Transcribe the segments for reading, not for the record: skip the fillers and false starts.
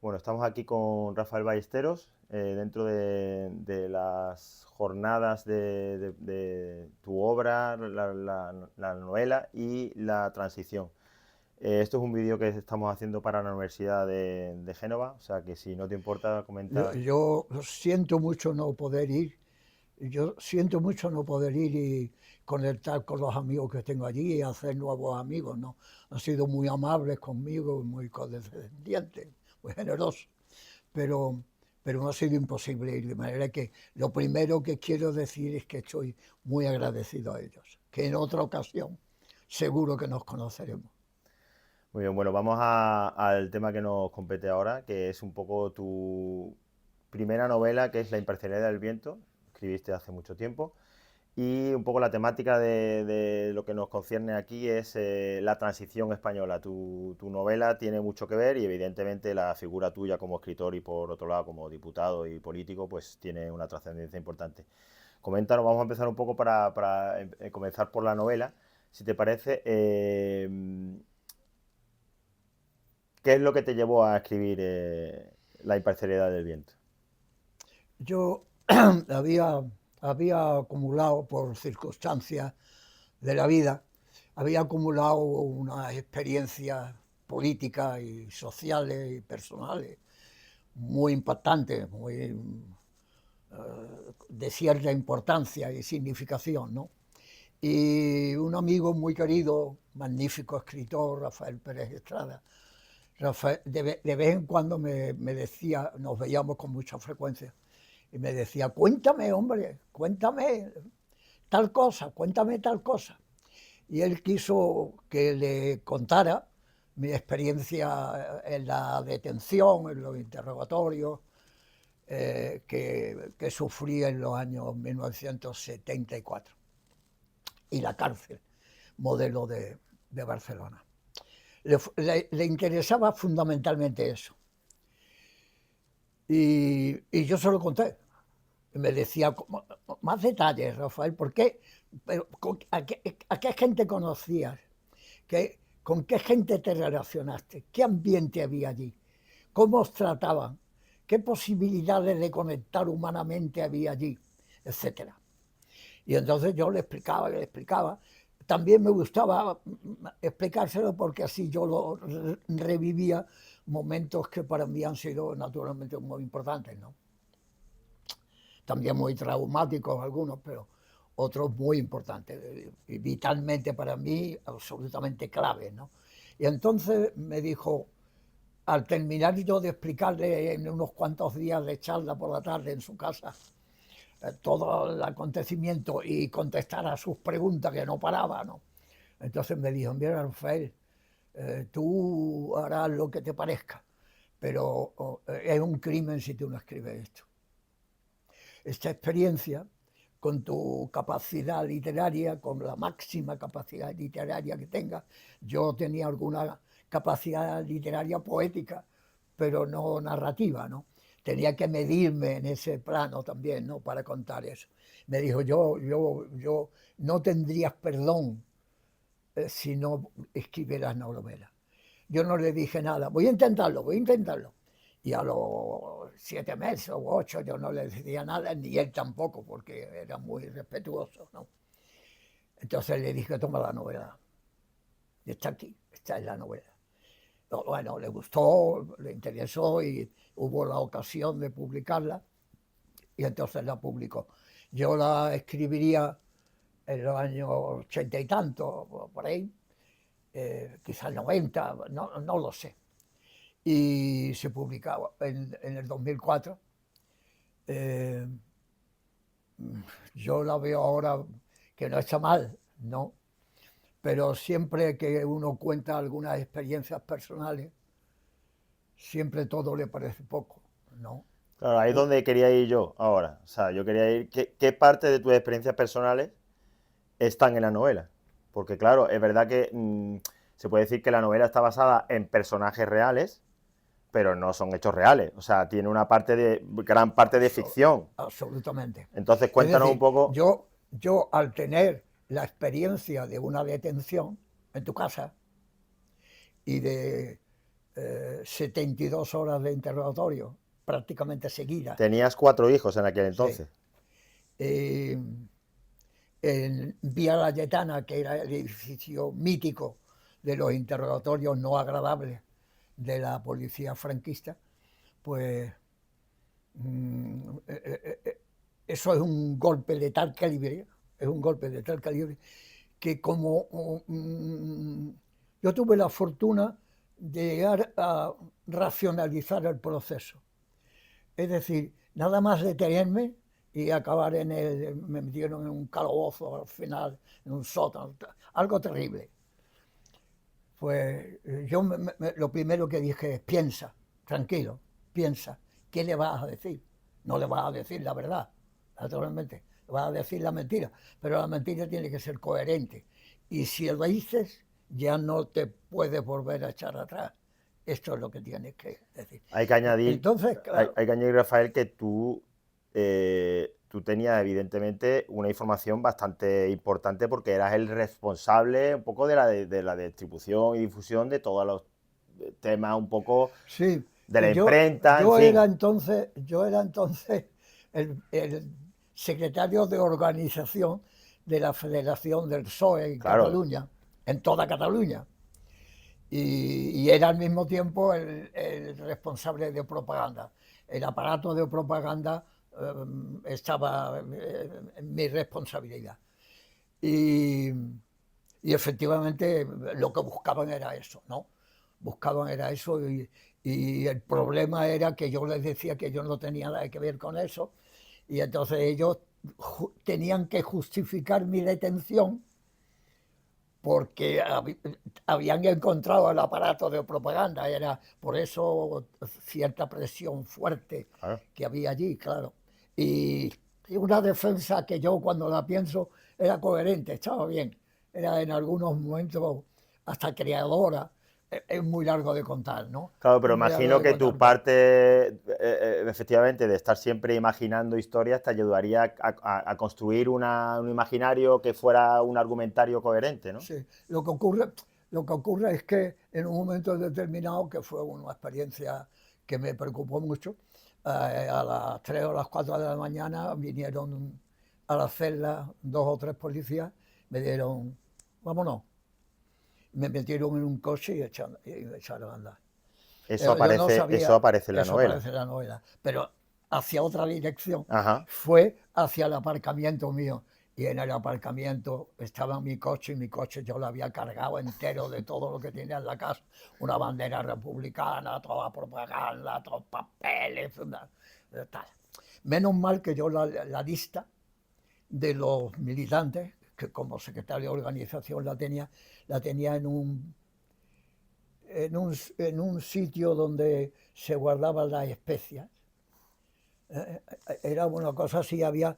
Bueno, estamos aquí con Rafael Ballesteros, dentro de las jornadas de tu obra, la novela y la transición. Esto es un vídeo que estamos haciendo para la Universidad de Génova, o sea que si no te importa comentar. Yo siento mucho no poder ir, yo siento mucho no poder ir y conectar con los amigos que tengo allí y hacer nuevos amigos, ¿no? Han sido muy amables conmigo, muy condescendientes, muy generosos, pero, pero no ha sido imposible ir, de manera que lo primero que quiero decir es que estoy muy agradecido a ellos, que en otra ocasión seguro que nos conoceremos. Muy bien, bueno, vamos al tema que nos compete ahora, que es un poco tu primera novela, que es La imparcialidad del viento, escribiste hace mucho tiempo. Y un poco la temática de lo que nos concierne aquí es la transición española. Tu novela tiene mucho que ver y evidentemente la figura tuya como escritor y por otro lado como diputado y político pues tiene una trascendencia importante. Coméntanos, vamos a empezar un poco para comenzar por la novela. Si te parece, ¿qué es lo que te llevó a escribir La imparcialidad del viento? Yo había, había acumulado por circunstancias de la vida, había acumulado unas experiencias políticas y sociales y personales muy impactantes, muy de cierta importancia y significación, ¿no? Y un amigo muy querido, magnífico escritor, Rafael Pérez Estrada, Rafael, de vez en cuando me decía, nos veíamos con mucha frecuencia, y me decía, cuéntame, hombre, cuéntame tal cosa, cuéntame tal cosa. Y él quiso que le contara mi experiencia en la detención, en los interrogatorios que sufrí en los años 1974 y la cárcel, modelo de Barcelona. Le interesaba fundamentalmente eso. Y yo se lo conté. Y me decía, más detalles, Rafael, ¿por qué? Pero, a qué gente conocías? ¿Con qué gente te relacionaste? ¿Qué ambiente había allí? ¿Cómo os trataban? ¿Qué posibilidades de conectar humanamente había allí? Etcétera. Y entonces yo le explicaba, le explicaba. También me gustaba explicárselo porque así yo lo revivía momentos que para mí han sido naturalmente muy importantes, ¿no? También muy traumáticos algunos, pero otros muy importantes y vitalmente para mí absolutamente claves, ¿no? Y entonces me dijo, al terminar yo de explicarle en unos cuantos días de charla por la tarde en su casa todo el acontecimiento y contestar a sus preguntas que no paraba, ¿no? Entonces me dijo, mira, Rafael, tú harás lo que te parezca, pero es un crimen si tú no escribes esto. Esta experiencia, con tu capacidad literaria, con la máxima capacidad literaria que tengas, yo tenía alguna capacidad literaria poética, pero no narrativa, ¿no? Tenía que medirme en ese plano también, ¿no? Para contar eso. Me dijo, yo no tendrías perdón si no escribieras novelas. Yo no le dije nada, voy a intentarlo, voy a intentarlo. Y a los 7 meses o 8 yo no le decía nada, ni él tampoco, porque era muy respetuoso, ¿no? Entonces le dije, toma la novela. Y está aquí, esta es la novela. Bueno, le gustó, le interesó y hubo la ocasión de publicarla y entonces la publicó. Yo la escribiría en los años 80 y tanto, por ahí, quizás 90, no lo sé. Y se publicaba en el 2004. Eh, yo la veo ahora que no está mal, no, pero siempre que uno cuenta algunas experiencias personales, siempre todo le parece poco, ¿no? Claro, ahí es donde quería ir yo ahora. O sea, yo quería ir, ¿qué parte de tus experiencias personales están en la novela? Porque claro, es verdad que se puede decir que la novela está basada en personajes reales, pero no son hechos reales. O sea, tiene una parte gran parte de ficción. Absolutamente. Entonces, Es cuéntanos un decir, poco. yo al tener la experiencia de una detención en tu casa y de 72 horas de interrogatorio, prácticamente seguidas. Tenías 4 hijos en aquel Sí. entonces. En Vía Layetana, que era el edificio mítico de los interrogatorios no agradables de la policía franquista, pues eso es un golpe de tal calibre, que como yo tuve la fortuna de llegar a racionalizar el proceso. Es decir, nada más detenerme y acabar me metieron en un calabozo al final, en un sótano, algo terrible. Pues yo lo primero que dije es, piensa, tranquilo, piensa, ¿qué le vas a decir? No le vas a decir la verdad, naturalmente, le vas a decir la mentira, pero la mentira tiene que ser coherente. Y si lo dices, ya no te puedes volver a echar atrás. Esto es lo que tienes que decir. Hay que añadir, Entonces, claro, hay que añadir, Rafael, que tú tenías evidentemente una información bastante importante porque eras el responsable un poco de la distribución y difusión de todos los temas un poco sí, de la imprenta, en fin. Yo era entonces el secretario de organización de la Federación del PSOE en Claro, Cataluña, en toda Cataluña. Y era al mismo tiempo el responsable de propaganda. El aparato de propaganda estaba en mi responsabilidad. Y, y efectivamente lo que buscaban era eso, ¿no? Buscaban era eso y el problema era que yo les decía que yo no tenía nada que ver con eso y entonces ellos tenían que justificar mi detención porque habían encontrado el aparato de propaganda, era por eso cierta presión fuerte claro. que había allí, claro. Y una defensa que yo cuando la pienso era coherente, estaba bien, era en algunos momentos hasta creadora, es muy largo de contar, ¿no? Claro, pero Es muy largo imagino de que tu contar, pero parte, efectivamente, de estar siempre imaginando historias te ayudaría a construir un imaginario que fuera un argumentario coherente, ¿no? sí, lo que ocurre es que en un momento determinado, que fue una experiencia que me preocupó mucho, a las 3 o las 4 de la mañana vinieron a la celda 2 o 3 policías, me dieron, vámonos, me metieron en un coche y me echaron a andar. Yo no Eso sabía, aparece en la eso novela. aparece en la novela, pero hacia otra dirección, Ajá. fue hacia el aparcamiento mío. Y en el aparcamiento estaba mi coche y mi coche yo lo había cargado entero de todo lo que tenía en la casa. Una bandera republicana, toda propaganda, todos papeles, tal. Menos mal que yo la lista de los militantes, que como secretario de organización la tenía en un sitio donde se guardaban las especias. Era una cosa así, había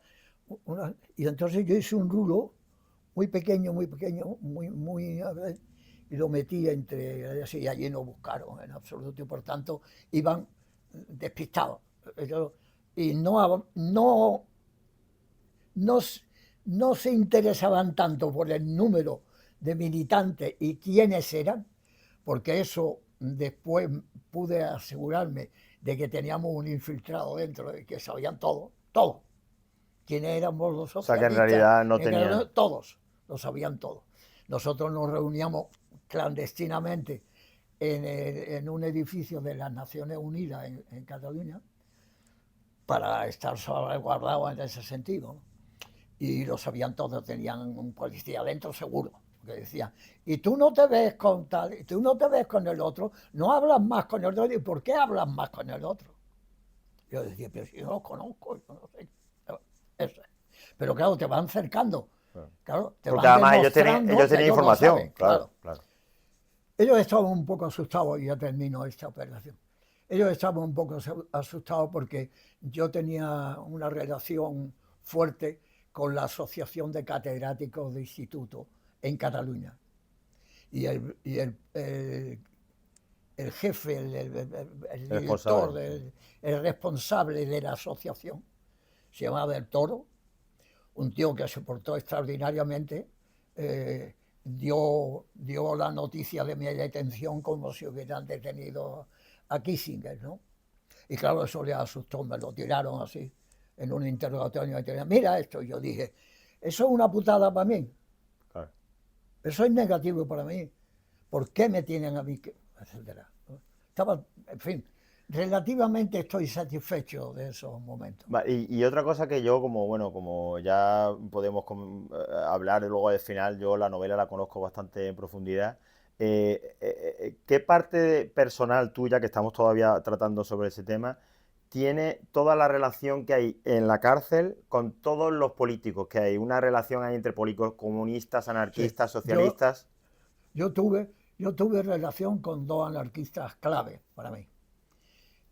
y entonces yo hice un rulo muy pequeño, y lo metí entre ellos y allí no buscaron en absoluto y por tanto iban despistados. Y no, no se interesaban tanto por el número de militantes y quiénes eran, porque eso después pude asegurarme de que teníamos un infiltrado dentro y que sabían todo, todo. Quiénes éramos los O sea que en socialistas, realidad no tenían. todos, lo sabían todos. Nosotros nos reuníamos clandestinamente en un edificio de las Naciones Unidas en Cataluña para estar salvaguardados en ese sentido, ¿no? Y lo sabían todos, tenían un policía adentro seguro, que decían, y tú no te ves con tal, y tú no te ves con el otro, no hablas más con el otro, ¿y por qué hablas más con el otro? Yo decía, pero si yo no lo conozco, yo no sé. Eso. Pero claro, te van cercando, claro, te Porque van además demostrando ellos que tenían ellos lo información, saben, claro, claro. claro. Ellos estaban un poco asustados, y ya termino esta operación. Ellos estaban un poco asustados porque yo tenía una relación fuerte con la Asociación de Catedráticos de Instituto en Cataluña. Y el jefe, el director, Responsable. el responsable de la asociación, se llamaba El Toro, un tío que se portó extraordinariamente, dio la noticia de mi detención como si hubieran detenido a Kissinger, ¿no? Y claro, eso le asustó, me lo tiraron así, en un interrogatorio. Mira esto, y yo dije, eso es una putada para mí, Claro. eso es negativo para mí, ¿por qué me tienen a mí? Etcétera. Estaba, en fin, relativamente estoy satisfecho de esos momentos. Y otra cosa que yo, como ya podemos hablar luego al final, yo la novela la conozco bastante en profundidad. ¿Qué parte personal tuya, que estamos todavía tratando sobre ese tema, tiene toda la relación que hay en la cárcel con todos los políticos que hay? Una relación ahí entre políticos comunistas, Sí, anarquistas, yo, socialistas. yo tuve relación con dos anarquistas clave para mí.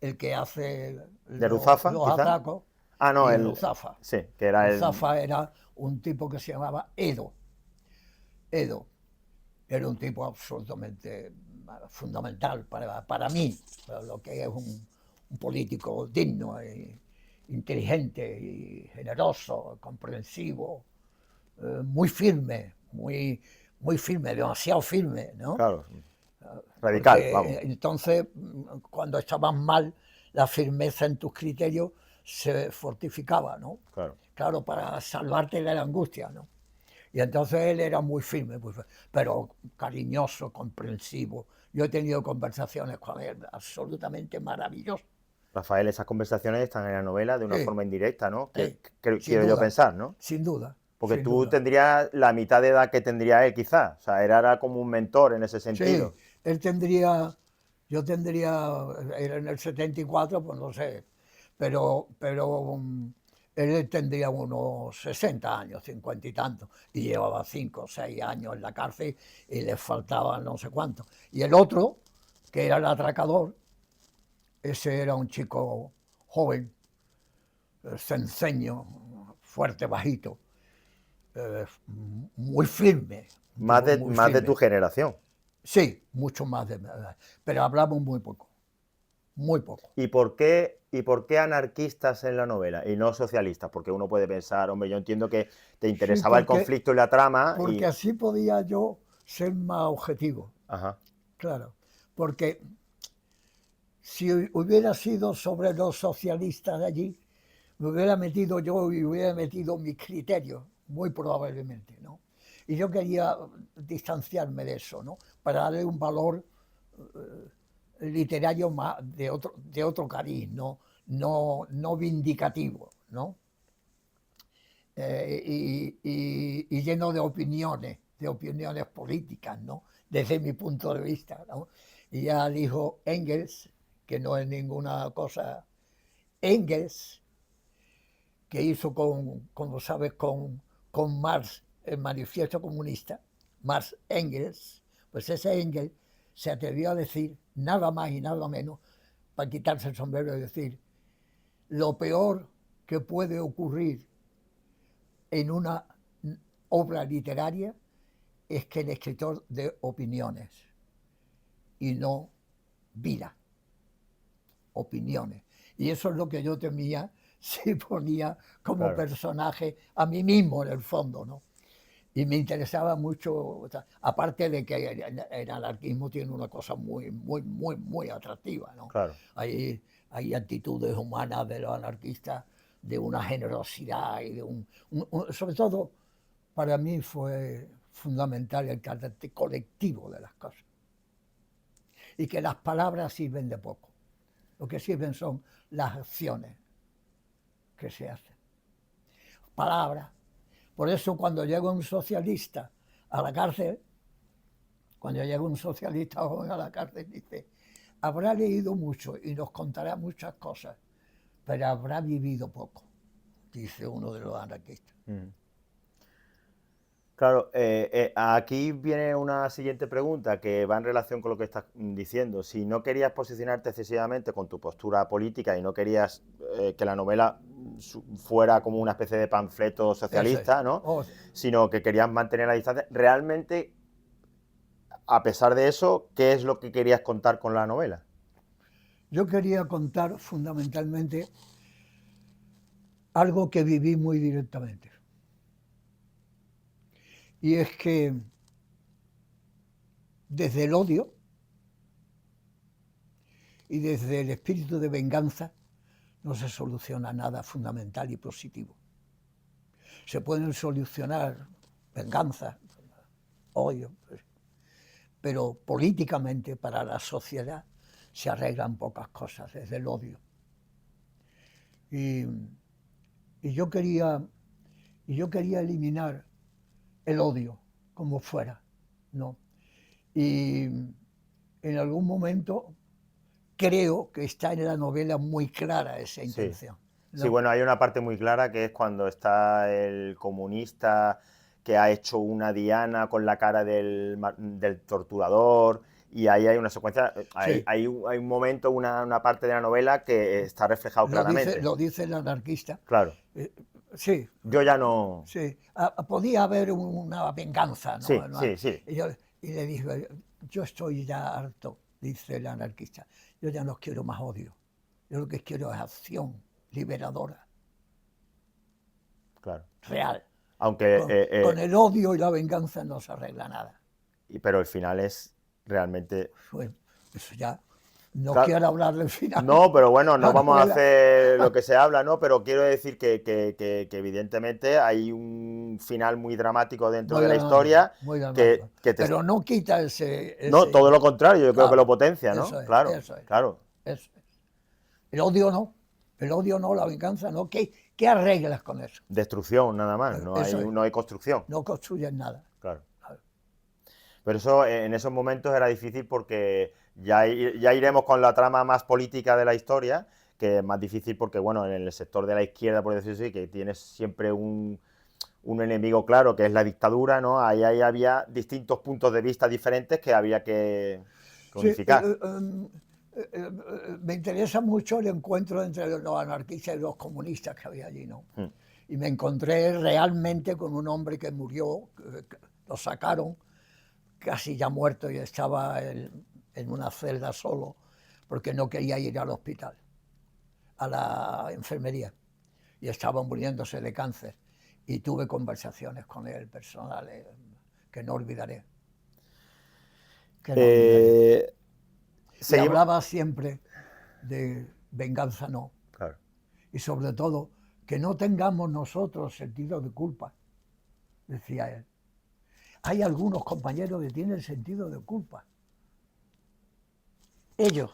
El que hace ¿De Ruzafa, los quizá? atracos Ah, no, y Ruzafa. sí, que era el. Ruzafa era un tipo que se llamaba Edo. Edo era un tipo absolutamente fundamental para mí, para lo que es un político digno, inteligente, y generoso, comprensivo, muy firme, muy firme, demasiado firme, ¿no? Claro, radical, Porque vamos. entonces, cuando estabas mal, la firmeza en tus criterios se fortificaba, ¿no? Claro. Claro, para salvarte de la angustia, ¿no? Y entonces él era muy firme, pero cariñoso, comprensivo. Yo he tenido conversaciones con él absolutamente maravillosas. Rafael, esas conversaciones están en la novela de una Sí, forma indirecta, ¿no? sí, sin Quiero yo duda, pensar, ¿no? sin duda, Porque sin tú duda. tendrías la mitad de edad que tendría él, quizás. O sea, era como un mentor en ese Sí, sentido. él tendría, yo tendría, era en el 74, pues no sé, pero él tendría unos 60 años, 50 y tanto, y llevaba 5 o 6 años en la cárcel y le faltaba no sé cuánto. Y el otro, que era el atracador, ese era un chico joven, cenceño, fuerte, bajito, eh, muy firme, un Más tipo de, muy más de tu firme. generación. Sí, mucho más de verdad, pero hablamos muy poco, muy poco. ¿Y por qué anarquistas en la novela y no socialistas? Porque uno puede pensar, hombre, yo entiendo que te Sí, interesaba el conflicto y la trama porque y. así podía yo ser más objetivo, Ajá, claro, porque si hubiera sido sobre los socialistas de allí, me hubiera metido yo y hubiera metido mis criterios, muy probablemente, ¿no? Y yo quería distanciarme de eso, ¿no? Para darle un valor literario más de otro cariz, ¿no? No vindicativo, ¿no? Y lleno de opiniones políticas, ¿no? Desde mi punto de vista, ¿no? Y ya dijo Engels, que no es ninguna cosa, Engels, que hizo como sabes, con Marx el manifiesto comunista, Marx Engels, pues ese Engels se atrevió a decir nada más y nada menos, para quitarse el sombrero y decir, lo peor que puede ocurrir en una obra literaria es que el escritor dé opiniones y no vida, opiniones. Y eso es lo que yo temía si ponía como claro. personaje a mí mismo en el fondo, ¿no? Y me interesaba mucho, o sea, aparte de que el anarquismo tiene una cosa muy atractiva, ¿no? Claro. Hay actitudes humanas de los anarquistas de una generosidad y de sobre todo para mí fue fundamental el carácter colectivo de las cosas y que las palabras sirven de poco. Lo que sirven son las acciones que se hacen. Palabras. Por eso cuando llega un socialista a la cárcel, cuando llega un socialista joven a la cárcel, dice, habrá leído mucho y nos contará muchas cosas, pero habrá vivido poco, dice uno de los anarquistas. Mm. Claro, aquí viene una siguiente pregunta que va en relación con lo que estás diciendo. Si no querías posicionarte excesivamente con tu postura política y no querías que la novela fuera como una especie de panfleto Ese es. socialista, ¿no? Oh, Sino que querías mantener la distancia, realmente, a pesar de eso, ¿qué es lo que querías contar con la novela? yo quería contar fundamentalmente algo que viví muy directamente. Y es que desde el odio y desde el espíritu de venganza no se soluciona nada fundamental y positivo. Se pueden solucionar venganzas, odio, pero políticamente para la sociedad se arreglan pocas cosas desde el odio. Y yo quería eliminar el odio como fuera, ¿no? Y en algún momento creo que está en la novela muy clara esa intención. Sí. Sí, bueno, hay una parte muy clara que es cuando está el comunista que ha hecho una diana con la cara del torturador, y ahí hay una secuencia, Sí. hay un momento, una parte de la novela que está reflejado claramente. Lo dice el anarquista. Claro. Sí. Yo ya no... Sí. Podía haber una venganza, ¿no? Sí, sí, sí. Y le dije, yo estoy ya harto, dice el anarquista. Yo ya no quiero más odio. Yo lo que quiero es acción liberadora. Claro. Real. Aunque... Con el odio y la venganza no se arregla nada. Pero el final es realmente... Pues eso ya... No claro, quiero hablar del final. No, pero bueno, no vamos a hacer lo que se habla, ¿no? Pero quiero decir que evidentemente hay un final muy dramático dentro de la historia. Muy dramático. Pero no quita No, todo lo contrario, yo creo que lo Claro, potencia, ¿no? eso es, Claro, eso es. claro. Eso es. El odio no, la venganza no. ¿Qué arreglas con eso? Destrucción, nada más, no hay construcción. No construyes nada. Claro. Pero eso en esos momentos era difícil porque ya iremos con la trama más política de la historia, que es más difícil porque, bueno, en el sector de la izquierda, por decirlo así, que tienes siempre un enemigo claro, que es la dictadura, ¿no? Ahí había distintos puntos de vista diferentes que había que unificar. Sí, me interesa mucho el encuentro entre los anarquistas y los comunistas que había allí, ¿no? Y me encontré realmente con un hombre que murió, lo sacaron casi ya muerto y estaba en una celda solo porque no quería ir al hospital, a la enfermería, y estaba muriéndose de cáncer. Y tuve conversaciones con él personales que no olvidaré. Y hablaba siempre de venganza no. Claro. Y sobre todo, que no tengamos nosotros sentido de culpa, decía él. Hay algunos compañeros que tienen sentido de culpa. Ellos,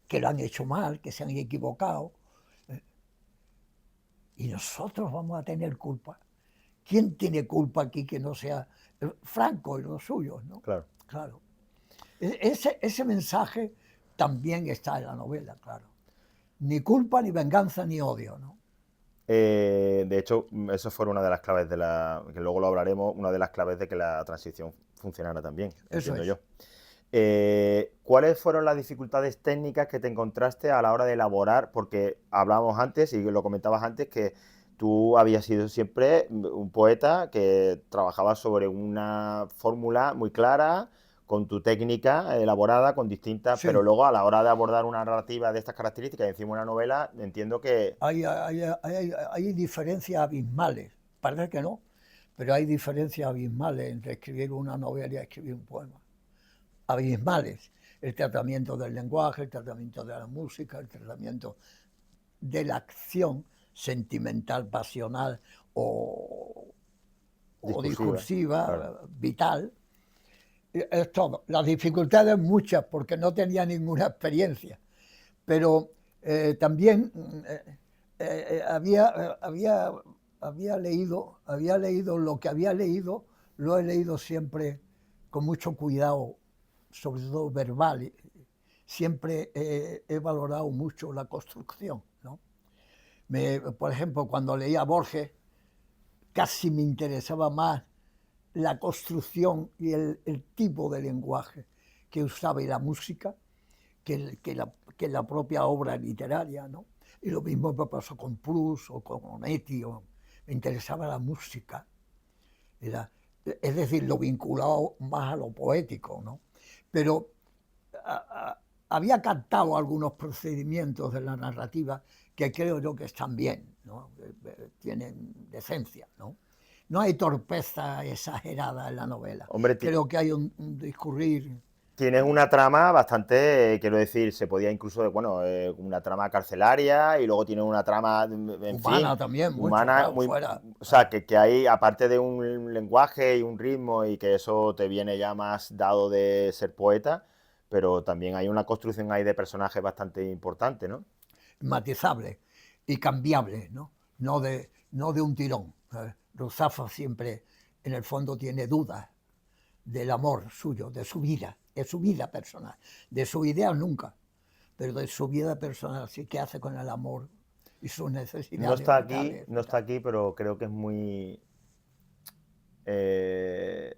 que lo han hecho mal, que se han equivocado, y nosotros vamos a tener culpa. ¿Quién tiene culpa aquí que no sea Franco y los suyos, ¿no? Claro. Claro. Ese mensaje también está en la novela, claro. Ni culpa, ni venganza, ni odio, ¿no? De hecho, eso fue una de las claves que luego lo hablaremos, una de las claves de que la transición funcionara también, entiendo yo. ¿Cuáles fueron las dificultades técnicas que te encontraste a la hora de elaborar? Porque hablábamos antes, y lo comentabas antes, que tú habías sido siempre un poeta que trabajaba sobre una fórmula muy clara, con tu técnica elaborada, con distintas, sí. Pero luego a la hora de abordar una narrativa de estas características y encima una novela, entiendo que... Hay diferencias abismales, parece que no, pero hay diferencias abismales entre escribir una novela y escribir un poema. Abismales. El tratamiento del lenguaje, el tratamiento de la música, el tratamiento de la acción sentimental, pasional o discursiva, claro. Vital. Es todo. Las dificultades muchas porque no tenía ninguna experiencia, pero también había leído lo que había leído, lo he leído siempre con mucho cuidado, sobre todo verbal. Siempre he valorado mucho la construcción, ¿no? Por ejemplo, cuando leía a Borges, casi me interesaba más la construcción y el tipo de lenguaje que usaba y la música que la propia obra literaria, ¿no? Y lo mismo me pasó con Proust o con Onetti. Me interesaba la música. Es decir, lo vinculado más a lo poético, ¿no? Pero había captado algunos procedimientos de la narrativa que creo yo que están bien, ¿no? Tienen decencia, ¿no? No hay torpeza exagerada en la novela. Hombre, creo que hay un discurrir tienes una trama bastante, quiero decir, se podía incluso, bueno, una trama carcelaria y luego tienes una trama, en fin, Humana también, mucho, humana, claro, muy, fuera. o sea, que hay, aparte de un lenguaje y un ritmo y que eso te viene ya más dado de ser poeta, pero también hay una construcción ahí de personajes bastante importante, ¿no? Matizable y cambiable, ¿no? No de un tirón. ¿Sabes? Ruzafa siempre, en el fondo, tiene dudas del amor suyo, de su vida personal, de su idea nunca, pero de su vida personal, sí que hace con el amor y sus necesidades vitales No y está tal. aquí, pero creo que es eh,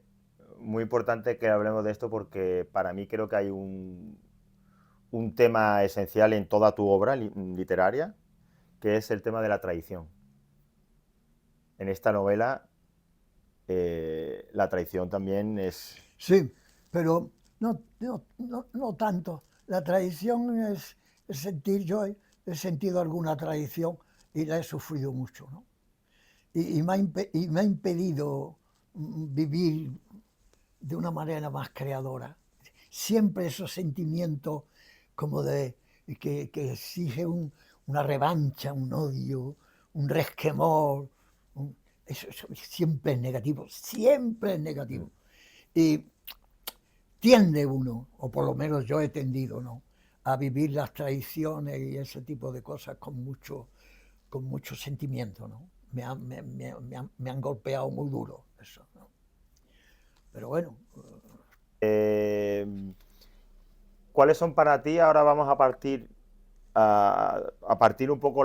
muy importante que hablemos de esto porque para mí creo que hay un tema esencial en toda tu obra literaria, que es el tema de la traición. En esta novela, la traición también es... Sí, pero no tanto. La traición es sentir, yo he sentido alguna traición y la he sufrido mucho, ¿no? Y me ha impedido vivir de una manera más creadora. Siempre esos sentimientos como de que exige una revancha, un odio, un resquemor, eso siempre es negativo, siempre es negativo. Y tiende uno, o por lo menos yo he tendido, ¿no?, a vivir las traiciones y ese tipo de cosas con mucho sentimiento, ¿no? Me han golpeado muy duro eso, ¿no? Pero bueno, Eh, ¿Cuáles son para ti? Ahora vamos a partir a partir un poco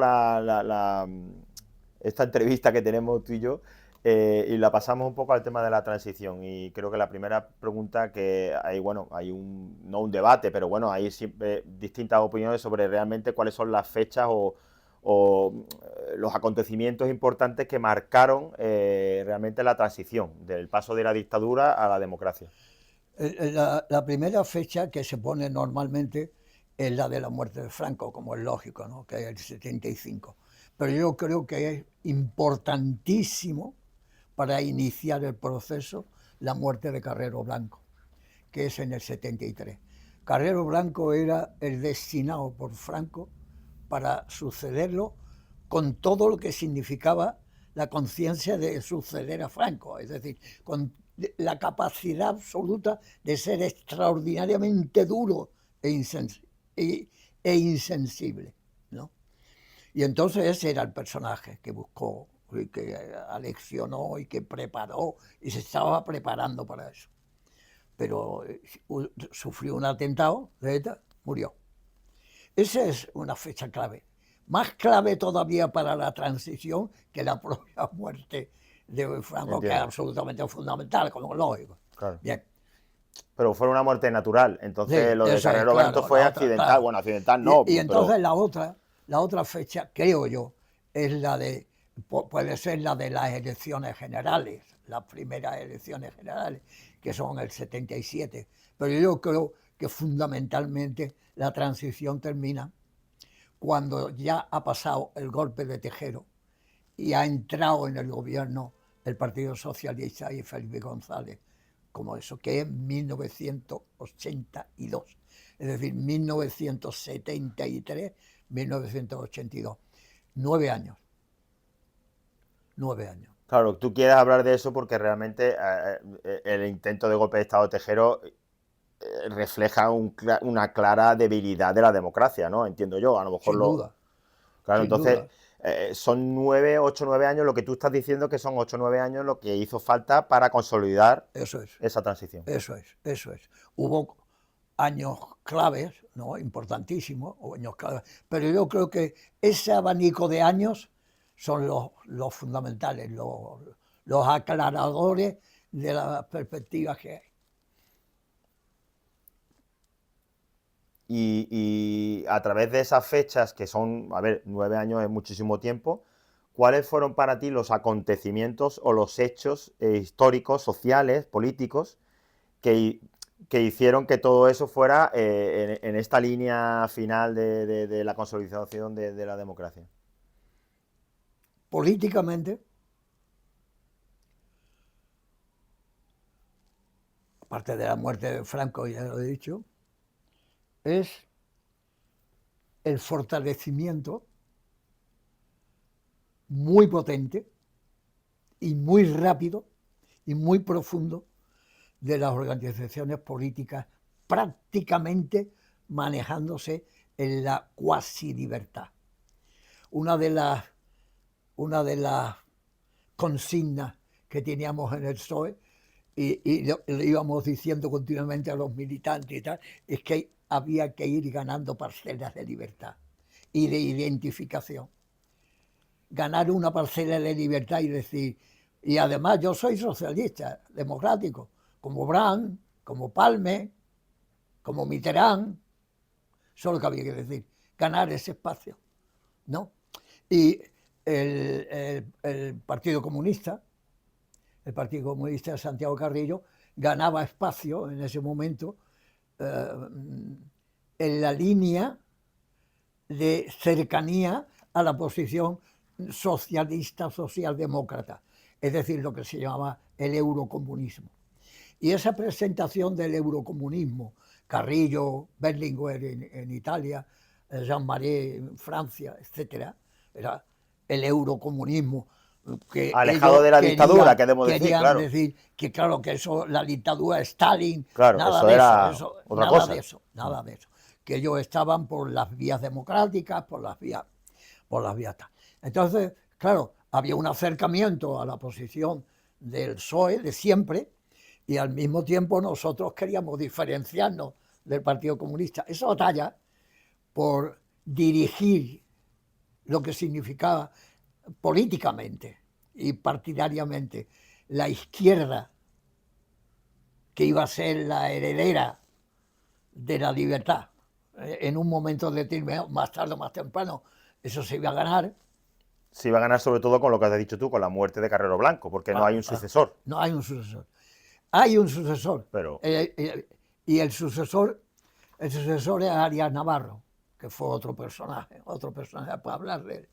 esta entrevista que tenemos tú y yo, y la pasamos un poco al tema de la transición. Y creo que la primera pregunta que hay, bueno, hay no un debate, pero bueno, hay siempre distintas opiniones sobre realmente cuáles son las fechas o los acontecimientos importantes que marcaron realmente la transición del paso de la dictadura a la democracia. la primera fecha que se pone normalmente es la de la muerte de Franco, como es lógico, ¿no?, que es el 75. Pero yo creo que es importantísimo para iniciar el proceso la muerte de Carrero Blanco, que es en el 73. Carrero Blanco era el destinado por Franco para sucederlo, con todo lo que significaba la conciencia de suceder a Franco, es decir, con la capacidad absoluta de ser extraordinariamente duro e insensible, ¿no? Y entonces ese era el personaje que buscó y que aleccionó y que preparó y se estaba preparando para eso. Pero sufrió un atentado de ETA, murió. Esa es una fecha clave. Más clave todavía para la transición que la propia muerte de Franco, que es Entiendo, absolutamente fundamental, como es lógico. claro. Bien, Pero fue una muerte natural. Entonces sí, lo de eso es, Carrero Blanco claro, fue la otra, accidental. claro. Bueno, accidental no, Y entonces pero la otra fecha, creo yo, es puede ser la de las elecciones generales, las primeras elecciones generales, que son el 77. Pero yo creo que fundamentalmente la transición termina cuando ya ha pasado el golpe de Tejero y ha entrado en el gobierno el Partido Socialista y Felipe González, como eso, que es 1982, es decir, 1973, 1982. 9 años, 9 años. claro, tú quieres hablar de eso porque realmente el intento de golpe de Estado de Tejero refleja una clara debilidad de la democracia, ¿no? Entiendo yo, a lo mejor Sin lo... duda, Claro, sin entonces duda. son 9, 8, 9 años, lo que tú estás diciendo que son 8, 9 años lo que hizo falta para consolidar Eso es, esa transición. eso es, eso es. Hubo años claves, ¿no?, importantísimos, años claves, pero yo creo que ese abanico de años son los fundamentales, los aclaradores de las perspectivas que hay. Y a través de esas fechas, que son, a ver, 9 años es muchísimo tiempo, ¿cuáles fueron para ti los acontecimientos o los hechos históricos, sociales, políticos, que, que hicieron que todo eso fuera en esta línea final de la consolidación de la democracia? Políticamente, aparte de la muerte de Franco, ya lo he dicho, es el fortalecimiento muy potente y muy rápido y muy profundo de las organizaciones políticas, prácticamente manejándose en la cuasi libertad. Una de las consignas que teníamos en el PSOE, y le íbamos diciendo continuamente a los militantes y tal, es que había que ir ganando parcelas de libertad y de identificación. Ganar una parcela de libertad y decir, y además yo soy socialista, democrático, como Brandt, como Palme, como Mitterrand, eso es lo que había que decir, ganar ese espacio, ¿no? Y el Partido Comunista de Santiago Carrillo, ganaba espacio en ese momento en la línea de cercanía a la posición socialista, socialdemócrata, es decir, lo que se llamaba el eurocomunismo. Y esa presentación del eurocomunismo, Carrillo, Berlinguer en Italia, Jean Marais en Francia, etc., era el eurocomunismo que Alejado ellos de la dictadura, queremos decir, querían claro. decir que claro que eso, la dictadura de Stalin, Claro, nada eso de era eso, otra nada cosa. de eso, nada de eso. Que ellos estaban por las vías democráticas, por las vías. Entonces, claro, había un acercamiento a la posición del PSOE de siempre y al mismo tiempo nosotros queríamos diferenciarnos del Partido Comunista. Esa batalla por dirigir lo que significaba políticamente y partidariamente la izquierda, que iba a ser la heredera de la libertad, en un momento determinado, más tarde o más temprano, eso se iba a ganar. Se iba a ganar sobre todo con lo que has dicho tú, con la muerte de Carrero Blanco, porque no hay un sucesor. No hay un sucesor. Hay un sucesor. Pero Y el sucesor es Arias Navarro, que fue otro personaje para hablar de él.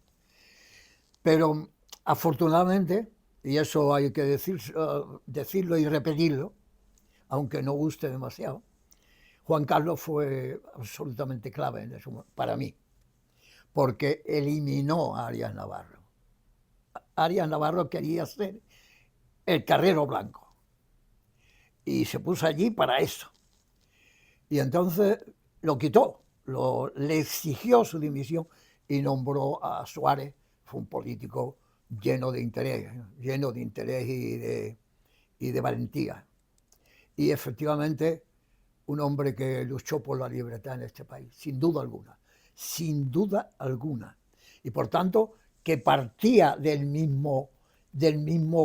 Pero afortunadamente, y eso hay que decirlo y repetirlo, aunque no guste demasiado, Juan Carlos fue absolutamente clave en eso, para mí, porque eliminó a Arias Navarro. Arias Navarro quería ser el Carrero Blanco y se puso allí para eso. Y entonces lo quitó, le exigió su dimisión y nombró a Suárez. Fue un político lleno de interés y de valentía. Y efectivamente un hombre que luchó por la libertad en este país, sin duda alguna, sin duda alguna. Y por tanto, que partía del mismo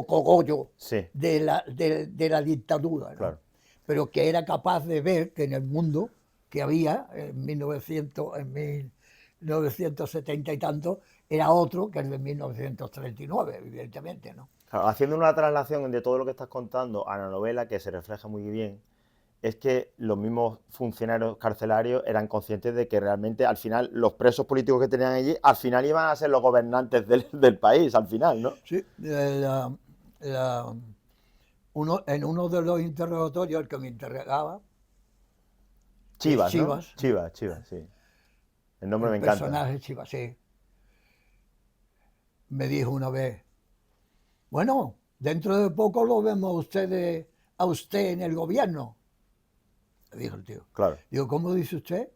cogollo sí, de la dictadura, ¿no? claro. Pero que era capaz de ver que en el mundo que había en 1970 y tanto, era otro que el de 1939, evidentemente, ¿no? Claro, haciendo una traslación de todo lo que estás contando a la novela, que se refleja muy bien, es que los mismos funcionarios carcelarios eran conscientes de que realmente al final los presos políticos que tenían allí, al final iban a ser los gobernantes del país, al final, ¿no? Sí, en uno de los interrogatorios, el que me interrogaba, Chivas, ¿no? Chivas, Chivas, sí. El nombre el me encanta. personaje Chivas, sí, me dijo una vez, bueno, dentro de poco lo vemos a usted en el gobierno, me dijo el tío. Claro. Digo, ¿cómo dice usted?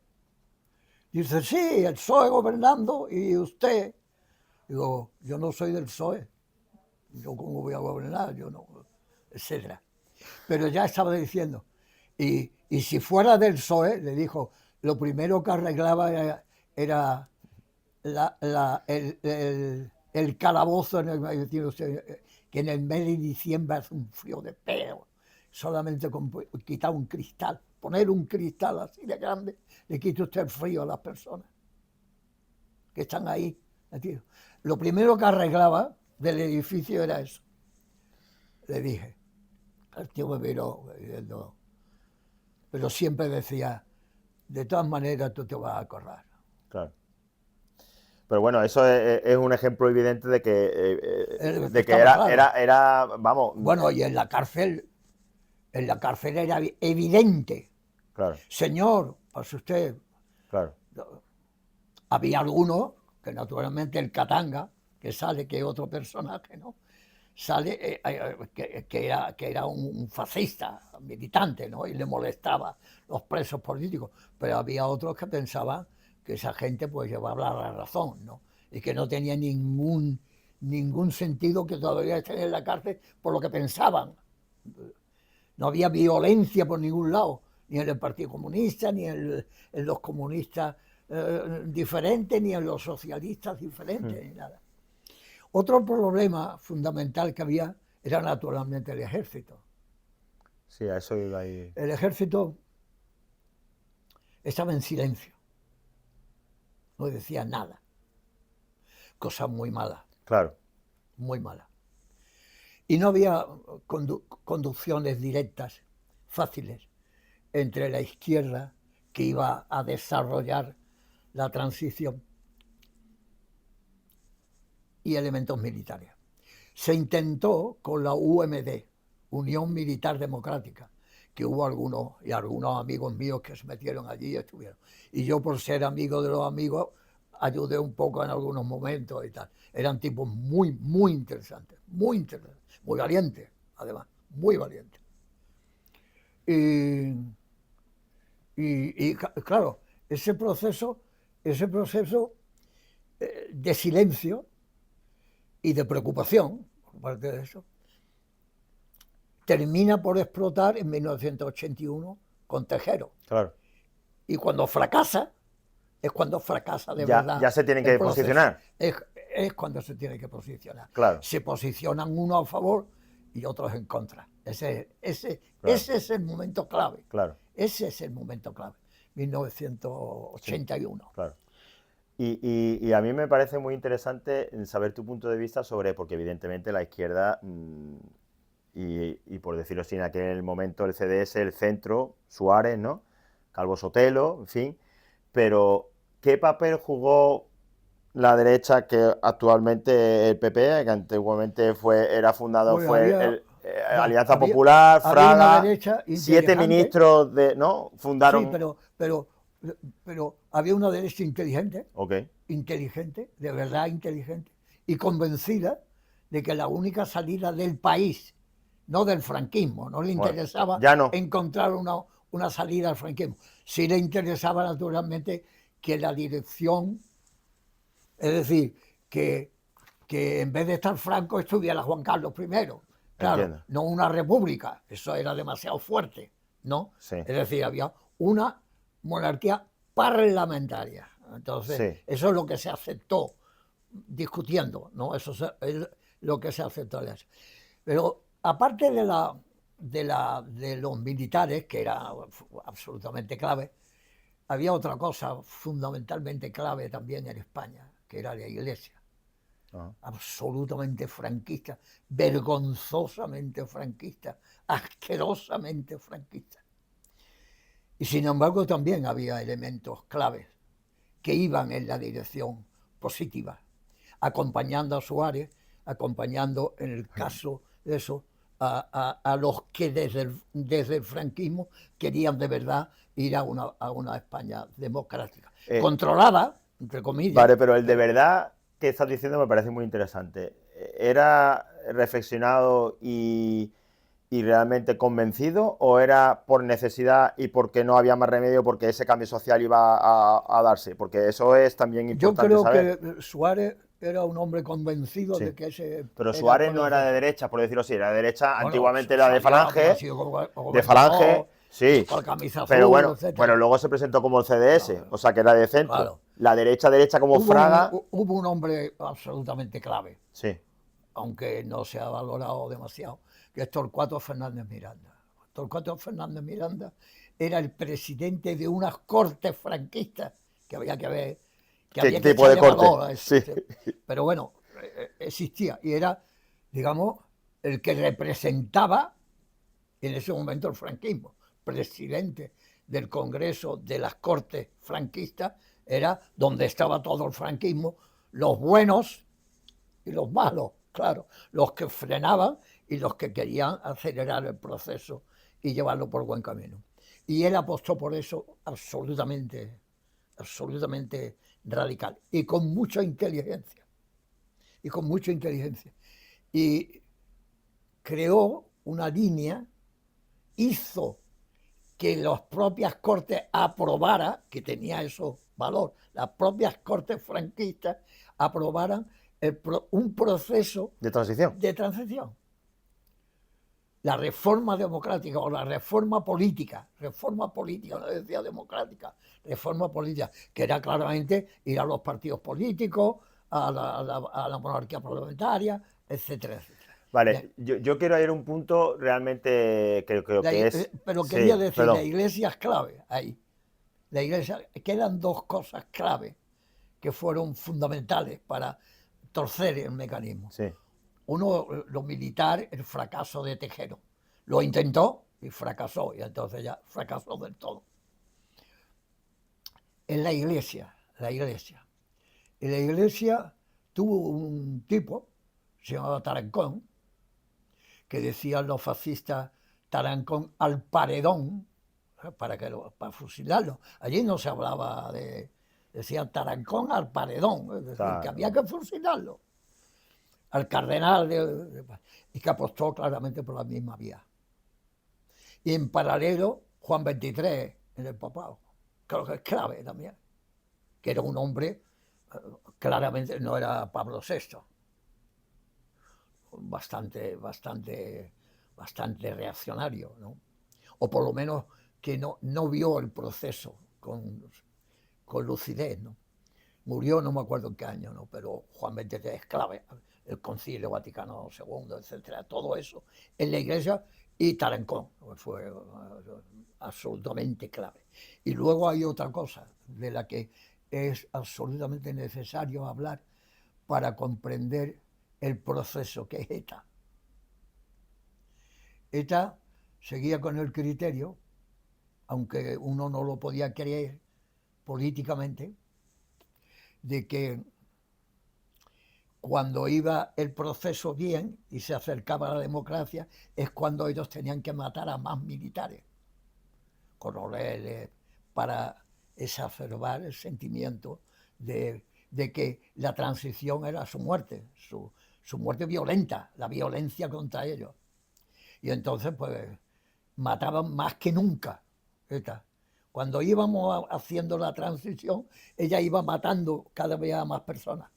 Dice, sí, el PSOE gobernando y usted. Digo, yo no soy del PSOE, yo cómo voy a gobernar, yo no, etcétera. Pero ya estaba diciendo, y si fuera del PSOE, le dijo, lo primero que arreglaba era el calabozo en el que en el mes de diciembre hace un frío de pelo, solamente con quitar un cristal, poner un cristal así de grande, le quita usted el frío a las personas que están ahí metidos. Lo primero que arreglaba del edificio era eso. Le dije, el tío me miró, pero siempre decía, de todas maneras tú te vas a acordar. Claro. Pero bueno, eso es un ejemplo evidente de que Estaba claro. era, vamos. Bueno, y en la cárcel En la cárcel era evidente. Claro, Señor, pase usted. claro. Había algunos, que naturalmente el Katanga, que sale, que es otro personaje, ¿no? Sale que era un fascista, militante, ¿no? Y le molestaba los presos políticos. Pero había otros que pensaban que esa gente pues llevaba la razón, ¿no? Y que no tenía ningún sentido que todavía estén en la cárcel por lo que pensaban. No había violencia por ningún lado, ni en el Partido Comunista, ni en los comunistas diferentes, ni en los socialistas diferentes, ni nada. Otro problema fundamental que había era naturalmente el ejército. Sí, a eso iba ahí. El ejército estaba en silencio, no decía nada, cosa muy mala, Claro, muy mala. Y no había conducciones directas, fáciles, entre la izquierda que iba a desarrollar la transición y elementos militares. Se intentó con la UMD, Unión Militar Democrática, que hubo algunos amigos míos que se metieron allí y estuvieron. Y yo, por ser amigo de los amigos, ayudé un poco en algunos momentos y tal. Eran tipos muy interesantes, muy valientes, además, muy valientes. Y claro, ese proceso de silencio y de preocupación, por parte de eso, termina por explotar en 1981 con Tejero. claro. Y cuando fracasa, es cuando fracasa de verdad. Ya se tienen que posicionar. Es cuando se tiene que posicionar. Claro. Se posicionan unos a favor y otros en contra. Ese es el momento clave. Claro. Ese es el momento clave. 1981. Sí, claro. Y a mí me parece muy interesante saber tu punto de vista sobre, porque evidentemente la izquierda, y por decirlo así, en aquel momento el CDS, el centro, Suárez, ¿no? Calvo Sotelo, en fin, pero ¿qué papel jugó la derecha que actualmente el PP, que antiguamente era fundado, Pues fue Alianza Popular, Fraga, 7 ministros ¿no? Fundaron... Sí, pero había una derecha inteligente, Okay. inteligente, de verdad inteligente, y convencida de que la única salida del país, no del franquismo, no le interesaba encontrar una salida al franquismo, sí le interesaba naturalmente que la dirección, es decir, que en vez de estar Franco estuviera Juan Carlos I, claro, Entiendo. no una república, eso era demasiado fuerte, ¿no? Sí. Es decir, había una monarquía parlamentaria. Entonces, Sí. eso es lo que se aceptó discutiendo, ¿no? Eso es lo que se aceptó. Pero aparte de los militares, que era absolutamente clave, había otra cosa fundamentalmente clave también en España, que era la Iglesia. Absolutamente franquista, vergonzosamente franquista, asquerosamente franquista. Y sin embargo también había elementos claves que iban en la dirección positiva, acompañando a Suárez, acompañando en el caso de eso a los que desde el franquismo querían de verdad ir a una España democrática, controlada, entre comillas. Vale, pero el de verdad que estás diciendo me parece muy interesante. ¿Era reflexionado y realmente convencido, o era por necesidad y porque no había más remedio, porque ese cambio social iba a darse? Porque eso es también importante saber. Yo creo que Suárez era un hombre convencido de que ese... Pero Suárez no era de derecha, por decirlo así, era de derecha, bueno, antiguamente era de Falange, sí, pero bueno, luego se presentó como el CDS, o sea que era de centro. Claro. La derecha como Fraga... Hubo un hombre absolutamente clave, sí, aunque no se ha valorado demasiado, que es Torcuato Fernández Miranda. Torcuato Fernández Miranda era el presidente de unas cortes franquistas que había que ver, que había que tipo de corte? Valor, sí. Pero bueno, existía y era, digamos, el que representaba en ese momento el franquismo. Presidente del Congreso de las Cortes franquistas era donde estaba todo el franquismo, los buenos y los malos, claro, los que frenaban y los que querían acelerar el proceso y llevarlo por buen camino. Y él apostó por eso absolutamente, absolutamente radical y con mucha inteligencia. Y con mucha inteligencia. Y creó una línea, hizo que las propias cortes aprobaran, que tenía eso valor, las propias cortes franquistas aprobaran un proceso De transición. de transición. La reforma democrática o la reforma política, no decía democrática, reforma política, que era claramente ir a los partidos políticos, a la monarquía parlamentaria, etcétera, etcétera. Vale, yo quiero ir a un punto realmente que creo que es... Pero Sí, quería decir, perdón. la iglesia es clave ahí. La iglesia, quedan dos cosas clave que fueron fundamentales para torcer el mecanismo. Sí, Uno, lo militar, el fracaso de Tejero. Lo intentó y fracasó, y entonces ya fracasó del todo. En la iglesia, En la iglesia tuvo un tipo, se llamaba Tarancón, que decían los fascistas Tarancón al paredón, para fusilarlo. Allí no se hablaba de, decían Tarancón al paredón, es decir, claro. que había que fusilarlo. Al cardenal, y que apostó claramente por la misma vía. Y en paralelo, Juan XXIII en el papado, creo que es clave también, que era un hombre, claramente no era Pablo VI, bastante reaccionario, ¿no? O por lo menos que no vio el proceso con lucidez, ¿no? Murió, no me acuerdo en qué año, ¿no? Pero Juan XXIII es clave, el Concilio Vaticano II, etcétera, todo eso en la Iglesia, y Tarancón fue absolutamente clave. Y luego hay otra cosa de la que es absolutamente necesario hablar para comprender el proceso que es ETA. ETA seguía con el criterio, aunque uno no lo podía creer políticamente, de que cuando iba el proceso bien y se acercaba a la democracia, es cuando ellos tenían que matar a más militares, coroneles, para exacerbar el sentimiento de que la transición era su muerte, su muerte violenta, la violencia contra ellos. Y entonces, pues, mataban más que nunca. ¿Esta? Cuando íbamos haciendo la transición, ella iba matando cada vez a más personas.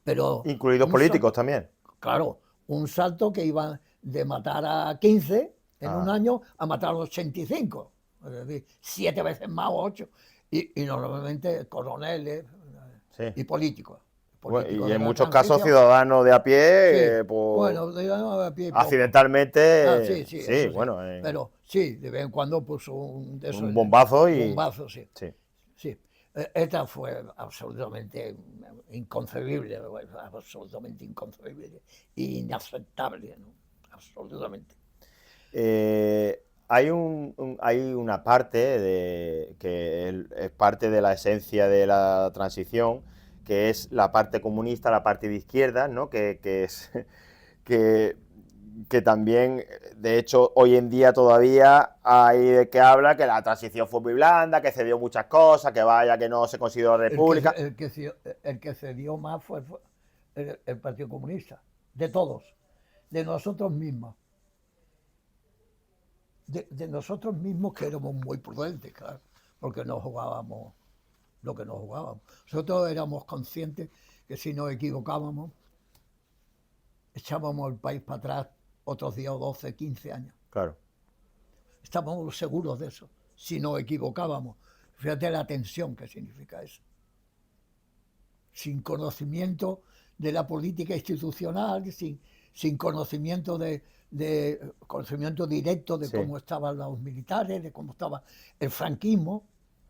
Pero Incluidos políticos también. claro, un salto que iba de matar a 15 en un Ah, año a matar a 85. Es decir, 7 veces más o 8. Y normalmente coroneles sí. y políticos. Bueno, y Políticos de en la muchos casos transición. ciudadanos de a Sí, pie, pues bueno, digamos a pie poco. Ah, sí, accidentalmente, sí, sí, eso sí. bueno, Pero sí, de vez en cuando puso un de esos un bombazo un y... bombazo, sí. Sí. Sí. Esta fue absolutamente inconcebible, absolutamente inconcebible, inaceptable, ¿no? Absolutamente. Hay una parte que es parte de la esencia de la transición, que es la parte comunista, la parte de izquierda, ¿no? Es que, que también, de hecho, hoy en día todavía hay de que habla que la transición fue muy blanda, que cedió muchas cosas, que vaya, que no se consideró El que, república. el que cedió más fue el Partido Comunista, de todos, de nosotros mismos. De nosotros mismos, que éramos muy prudentes, claro, porque no jugábamos lo que nos jugábamos. Nosotros éramos conscientes que si nos equivocábamos, echábamos el país para atrás otros 10 o 12, 15 años. Claro. Estábamos seguros de eso, si nos equivocábamos. Fíjate la tensión que significa eso. Sin conocimiento de la política institucional, sin conocimiento conocimiento directo de Sí. cómo estaban los militares, de cómo estaba el franquismo.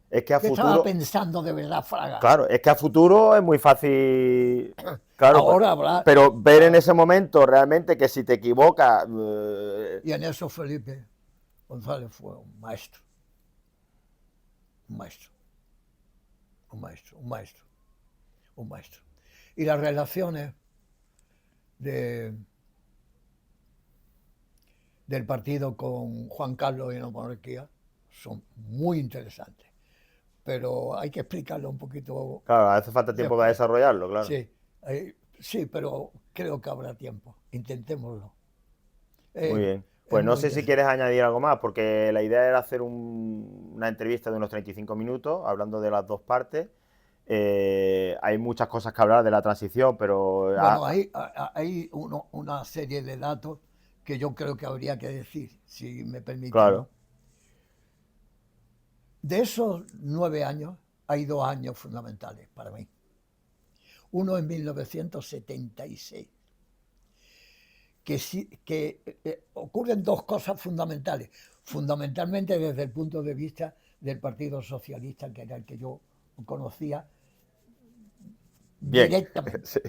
Es que a ¿Qué estaba futuro, pensando de verdad Fraga? claro, es que a futuro es muy fácil, claro, Ahora hablar. pero ver en ese momento realmente que si te equivocas, Y en eso Felipe González fue un maestro. Un maestro. Un maestro. Un maestro. Un maestro. Y las relaciones de del partido con Juan Carlos y la monarquía son muy interesantes, pero hay que explicarlo un poquito Claro, hace falta tiempo para después. desarrollarlo, claro. Sí, sí, pero creo que habrá tiempo. Intentémoslo. Muy Eh, bien. es Pues no muy sé si interesante. quieres añadir algo más, porque la idea era hacer una entrevista de unos 35 minutos, hablando de las dos partes. Hay muchas cosas que hablar de la transición, pero Bueno, hay una serie de datos que yo creo que habría que decir, si me permiten, ¿no? claro, De esos 9 años, hay 2 años fundamentales para mí. Uno en 1976, que ocurren dos cosas fundamentales, fundamentalmente desde el punto de vista del Partido Socialista, que era el que yo conocía bien. directamente. Sí.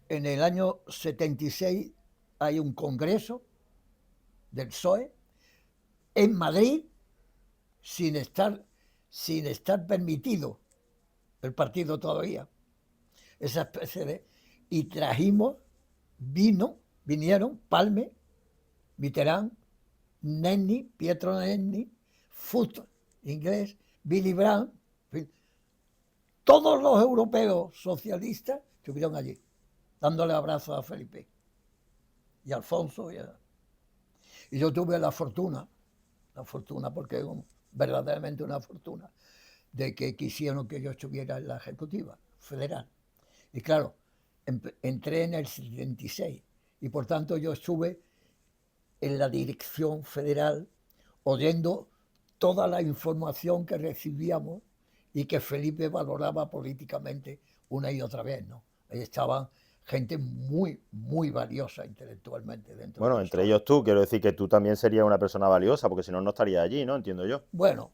En el año 76 hay un congreso del PSOE en Madrid sin estar permitido el partido todavía. Esa especie de... Y vinieron Palme, Mitterrand, Nenni, Pietro Nenni, Foot, inglés, Willy Brandt, en fin, todos los europeos socialistas estuvieron allí, dándole abrazos a Felipe y a Alfonso. Y yo tuve la fortuna porque es verdaderamente una fortuna, de que quisieron que yo estuviera en la Ejecutiva Federal. Y claro, entré en el 76 y por tanto yo estuve en la dirección federal oyendo toda la información que recibíamos y que Felipe valoraba políticamente una y otra vez, ¿no? Ahí estaban gente muy, muy valiosa intelectualmente dentro Bueno, del entre PSOE. ellos tú, quiero decir que tú también serías una persona valiosa, porque si no, no estarías allí, ¿no? Entiendo yo. Bueno,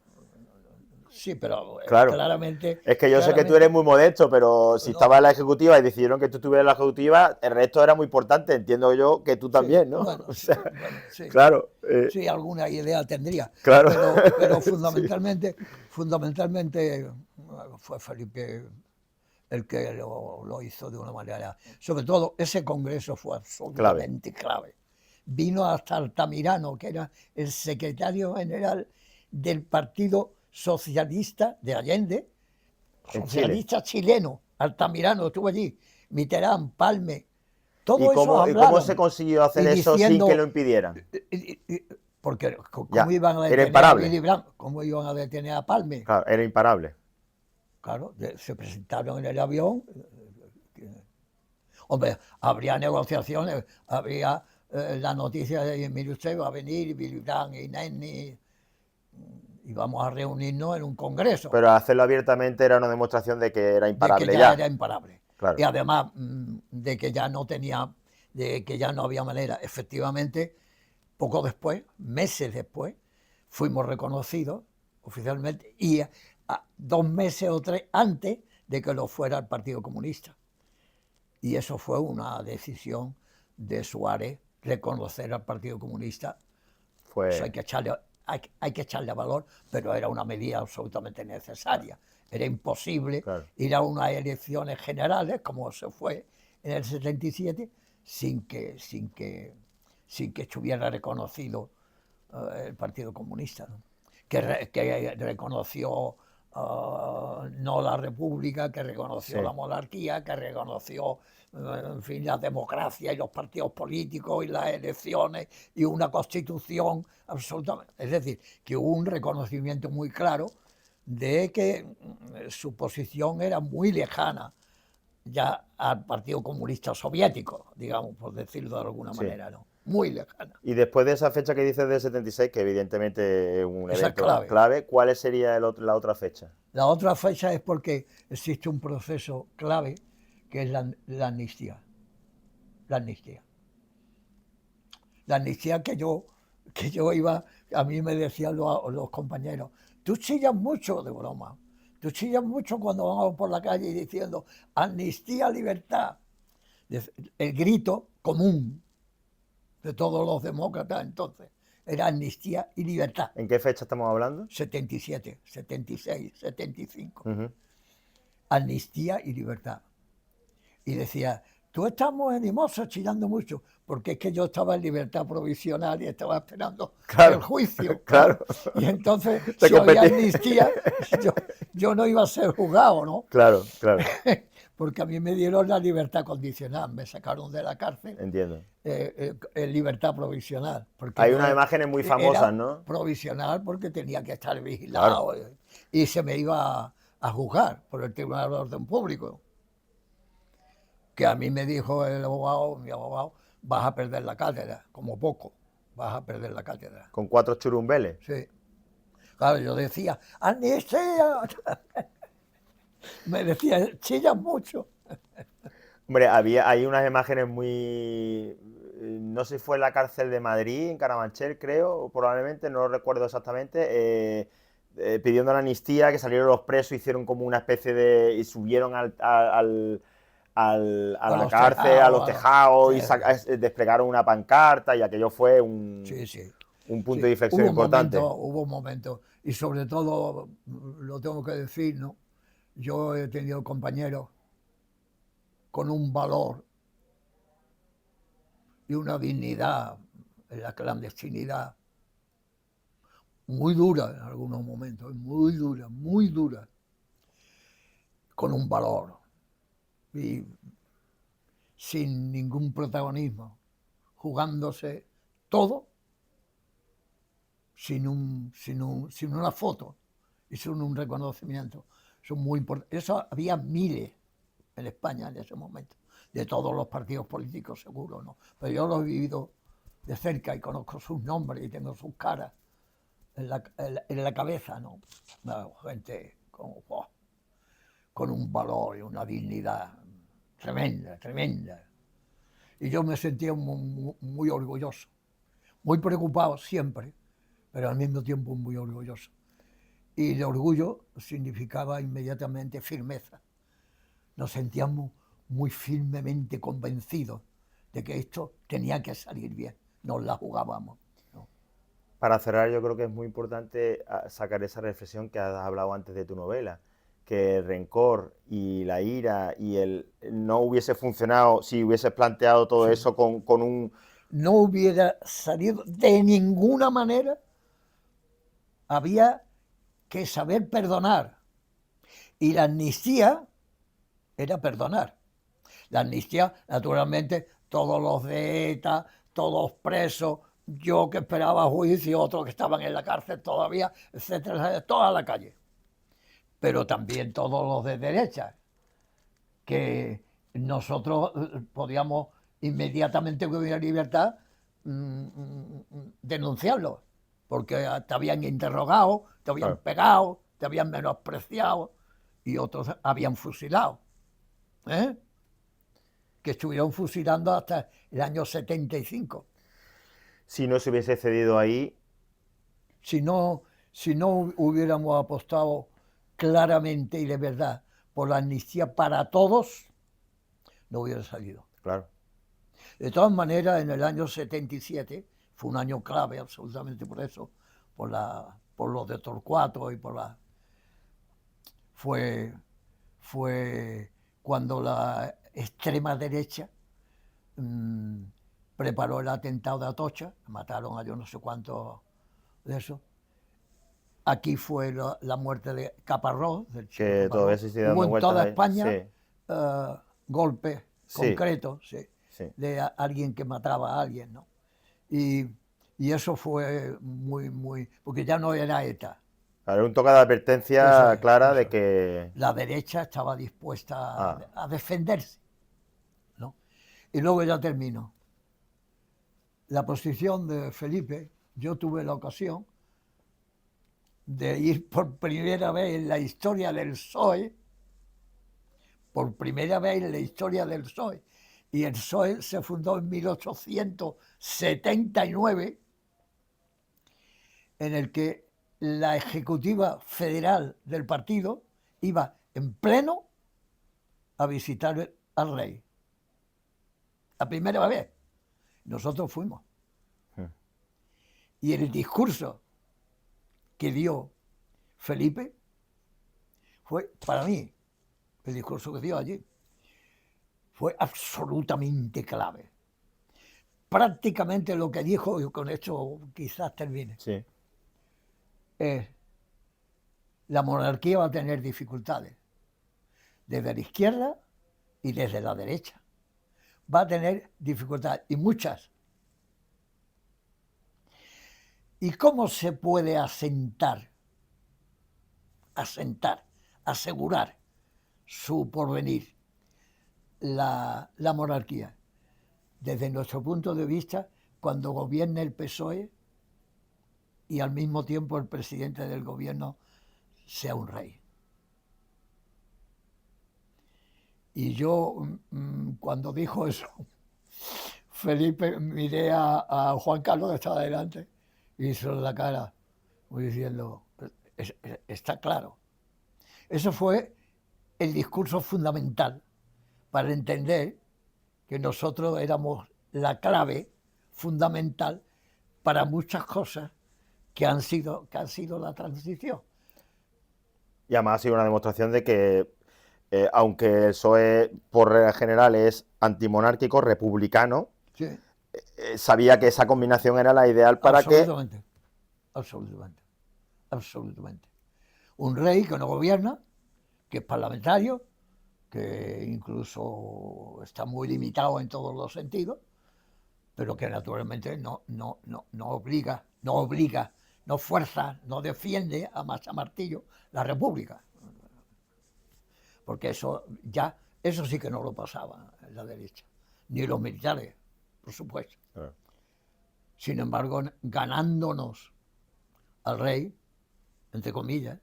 sí, pero Claro. claramente, Es que yo sé que tú eres claramente, muy modesto, pero si no, estabas en la ejecutiva y decidieron que tú estuvieras en la ejecutiva, el resto era muy importante. Entiendo yo que tú sí, también, ¿no? bueno, O sí, sea, bueno, sí, claro, sí, alguna idea tendría, claro. pero Sí, fundamentalmente fue Felipe el que lo hizo de una manera. Sobre todo, ese congreso fue clave. absolutamente clave. Vino hasta Altamirano, que era el secretario general del Partido Socialista de Allende, En Chile. socialista chileno. Altamirano estuvo allí, Mitterrand, Palme, ¿Y todos esos cómo se hablaron consiguió hacer y eso sin que lo diciendo, impidieran? porque ¿cómo Ya, iban a era detener a imparable. Willy Brandt? ¿Cómo iban a detener a Palme? Claro, era imparable. Claro, se presentaron en el avión. Hombre, habría negociaciones, habría la noticia de, mire usted, va a venir Willy Brandt y Nenni y vamos a reunirnos en un congreso, Pero hacerlo abiertamente era una demostración de que era de que imparable ya ya. era imparable. Y Claro. además de que ya no tenía, de que ya no había manera. Efectivamente, poco después, meses después, fuimos reconocidos oficialmente y 2 meses o 3 antes de que lo fuera el Partido Comunista. Y eso fue una decisión de Suárez, reconocer al Partido Comunista. Eso Fue, hay que echarle valor, pero era una medida absolutamente necesaria. Era imposible claro. ir a unas elecciones generales, como se fue en el 77, sin que estuviera reconocido el Partido Comunista, ¿no? Que reconoció no la república, que reconoció Sí. la monarquía, que reconoció, en fin, la democracia y los partidos políticos y las elecciones y una constitución absolutamente. Es decir, que hubo un reconocimiento muy claro de que su posición era muy lejana ya al Partido Comunista Soviético, digamos, por decirlo de alguna Sí. manera, ¿no? Muy lejana. Y después de esa fecha que dices del 76, que evidentemente es un Esa es evento clave. clave, ¿cuál sería la otra fecha? La otra fecha es porque existe un proceso clave que es la amnistía. La amnistía. La amnistía que yo iba, a mí me decían los compañeros, tú chillas mucho de broma, tú chillas mucho cuando vamos por la calle diciendo amnistía, libertad. El grito común de todos los demócratas entonces era amnistía y libertad. ¿En qué fecha estamos hablando? 77, 76, 75. Ujú. Amnistía y libertad. Y decía, tú estás muy animoso, chillando mucho, porque es que yo estaba en libertad provisional y estaba esperando Claro, el juicio, claro. y entonces Te si había competí. amnistía, yo no iba a ser juzgado, ¿no? Claro, claro, Porque a mí me dieron la libertad condicional, me sacaron de la cárcel entiendo. en libertad provisional, porque Hay yo unas imágenes muy famosas, era ¿no? provisional porque tenía que estar Claro, vigilado y se me iba a juzgar por el Tribunal de Orden Público, que a mí me dijo el abogado, mi abogado, vas a perder la cátedra, como poco, vas a perder la cátedra. con 4 churumbeles. Sí. Claro, yo decía, amnistía. Me decía, chillas mucho. Hombre, hay unas imágenes muy... No sé si fue en la cárcel de Madrid, en Carabanchel, creo, probablemente, no lo recuerdo exactamente, pidiendo la amnistía, que salieron los presos, hicieron como una especie de... y subieron a A la los cárcel, a los tejados, tejados, y sí, desplegaron una pancarta, y aquello fue sí, sí, un punto de sí. inflexión importante. Hubo momentos, y sobre todo, lo tengo que decir, ¿no? Yo he tenido compañeros con un valor y una dignidad en la clandestinidad muy dura en algunos momentos, muy dura, con un valor y sin ningún protagonismo, jugándose todo sin una foto y sin un reconocimiento. Son muy importantes. Eso había miles en España en ese momento, de todos los partidos políticos seguro, ¿no? Pero yo lo he vivido de cerca y conozco sus nombres y tengo sus caras en la cabeza, ¿no? Una gente con un valor y una dignidad tremenda, tremenda. Y yo me sentía muy orgulloso, muy preocupado siempre, pero al mismo tiempo muy orgulloso. Y el orgullo significaba inmediatamente firmeza. Nos sentíamos muy firmemente convencidos de que esto tenía que salir bien. Nos la jugábamos, ¿no? Para cerrar, yo creo que es muy importante sacar esa reflexión que has hablado antes de tu novela, que el rencor y la ira y el no hubiese funcionado si hubieses planteado todo Sí. eso con un... No hubiera salido de ninguna manera. Había que saber perdonar. Y la amnistía era perdonar. La amnistía, naturalmente, todos los de ETA, todos presos, yo que esperaba juicio, otros que estaban en la cárcel todavía, etcétera, toda la calle. Pero también todos los de derecha, que nosotros podíamos inmediatamente que hubiera libertad denunciarlos, porque te habían interrogado, te habían Claro. pegado, te habían menospreciado y otros habían fusilado. ¿Eh? Que estuvieron fusilando hasta el año 75. Si no se hubiese cedido ahí, Si no, si no hubiéramos apostado claramente y de verdad por la amnistía para todos, no hubiera salido. claro, De todas maneras, en el año 77 fue un año clave absolutamente por eso, por los de Torcuato y fue, fue cuando la extrema derecha preparó el atentado de Atocha, mataron a yo no sé cuántos de eso. Aquí fue la muerte de Caparrós, del chico que todavía Caparrós. se sigue Hubo dando en vueltas toda ahí. España Sí, golpes sí, concretos, sí, sí. de alguien que mataba a alguien, ¿no? Y, y eso fue muy, porque ya no era ETA. Claro, un toque de Eso advertencia es, clara eso de es. que... La derecha estaba dispuesta Ah, a defenderse, ¿no? Y luego ya termino. La posición de Felipe, yo tuve la ocasión de ir por primera vez en la historia del PSOE, por primera vez en la historia del PSOE, y el PSOE se fundó en 1879, en el que la ejecutiva federal del partido iba en pleno a visitar al rey. La primera vez. Nosotros fuimos. Y el discurso que dio Felipe fue, para mí, el discurso que dio allí, fue absolutamente clave. Prácticamente lo que dijo, y con esto quizás termine, Sí. es la monarquía va a tener dificultades desde la izquierda y desde la derecha. Va a tener dificultades, y muchas. ¿Y cómo se puede asentar, asegurar su porvenir, la monarquía? Desde nuestro punto de vista, cuando gobierne el PSOE y al mismo tiempo el presidente del gobierno sea un rey. Y yo, cuando dijo eso, Felipe, miré a Juan Carlos que estaba delante y hizo la cara, muy diciendo, está claro. Eso fue el discurso fundamental para entender que nosotros éramos la clave fundamental para muchas cosas que han sido la transición. Y además ha sido una demostración de que, aunque el PSOE por regla general es antimonárquico, republicano, Sí, sabía que esa combinación era la ideal para que... absolutamente, absolutamente, absolutamente. Un rey que no gobierna, que es parlamentario, que incluso está muy limitado en todos los sentidos, pero que naturalmente no obliga, no fuerza, no defiende a martillo la República. Porque eso sí que no lo pasaba en la derecha, ni los militares, por supuesto. Sin embargo, ganándonos al rey, entre comillas,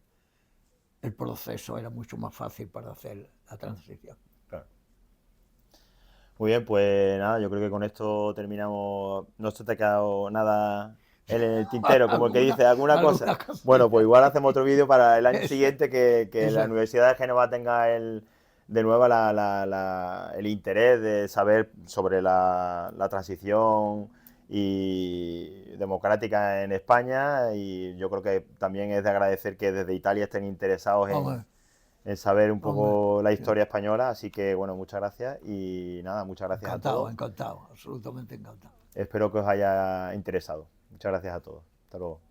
el proceso era mucho más fácil para hacer la transición. Claro. Muy bien, pues nada, yo creo que con esto terminamos. No se te ha quedado nada en el tintero, como el que dice, alguna cosa. Bueno, pues igual hacemos otro vídeo para el año siguiente que la Universidad de Génova tenga de nuevo el interés de saber sobre la transición y democrática en España, y yo creo que también es de agradecer que desde Italia estén interesados en saber un poco la historia española, así que bueno, muchas gracias y nada, muchas gracias a todos. Encantado, absolutamente encantado. Espero que os haya interesado. Muchas gracias a todos. Hasta luego.